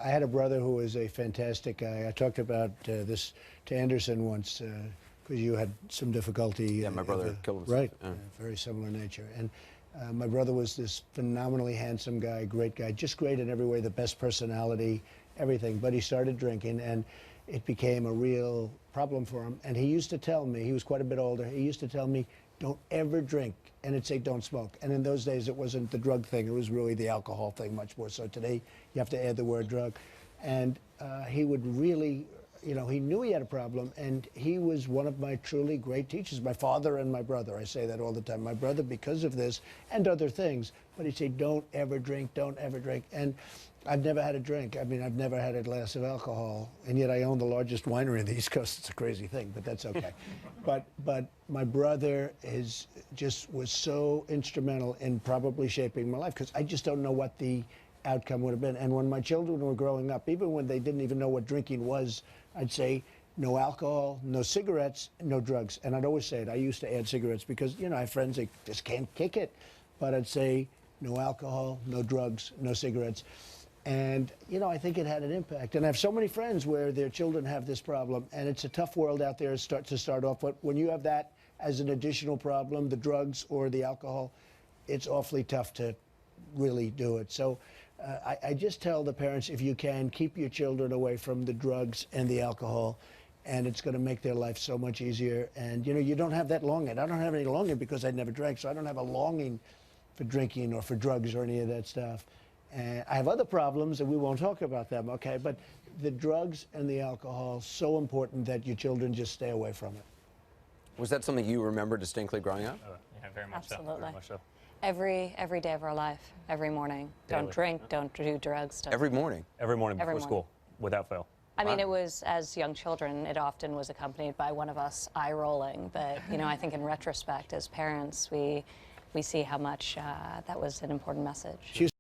I had a brother who was a fantastic guy. I talked about this to Anderson once because you had some difficulty. Yeah, my brother killed himself. Right, Yeah. very similar nature. And my brother was this phenomenally handsome guy, great guy, just great in every way, the best personality, everything. But he started drinking, and it became a real problem for him. And he used to tell me, he was quite a bit older, he used to tell me, don't ever drink, and it'd say don't smoke. And in those days, it wasn't the drug thing, it was really the alcohol thing much more. So today, you have to add the word drug. And he would really, you know, he knew he had a problem, and he was one of my truly great teachers, my father and my brother. I say that all the time. My brother, because of this and other things, but he'd say, don't ever drink, don't ever drink. And I've never had a drink. I mean, I've never had a glass of alcohol, and yet I own the largest winery in the East Coast. It's a crazy thing, but that's okay. but my brother was so instrumental in probably shaping my life, because I just don't know what the outcome would have been. And when my children were growing up, even when they didn't even know what drinking was, I'd say no alcohol, no cigarettes, no drugs. And I'd always say it. I used to add cigarettes because, you know, I have friends that just can't kick it. But I'd say no alcohol, no drugs, no cigarettes. And, you know, I think it had an impact. And I have so many friends where their children have this problem, and it's a tough world out there to start off. But when you have that as an additional problem, the drugs or the alcohol, it's awfully tough to really do it. So I just tell the parents, if you can, keep your children away from the drugs and the alcohol, and it's going to make their life so much easier. And, you know, you don't have that longing. I don't have any longing because I never drank, so I don't have a longing for drinking or for drugs or any of that stuff. And I have other problems, and we won't talk about them, okay? But the drugs and the alcohol, so important that your children just stay away from it. Was that something you remember distinctly growing up? Yeah, very much so. Absolutely. Very much so. Every day of our life, every morning. Don't Daily. drink, don't do drugs. Don't. Every morning? Every morning Every before morning. school, without fail. I mean, it was, as young children, it often was accompanied by one of us eye-rolling. But, you know, I think in retrospect, as parents, we see how much that was an important message.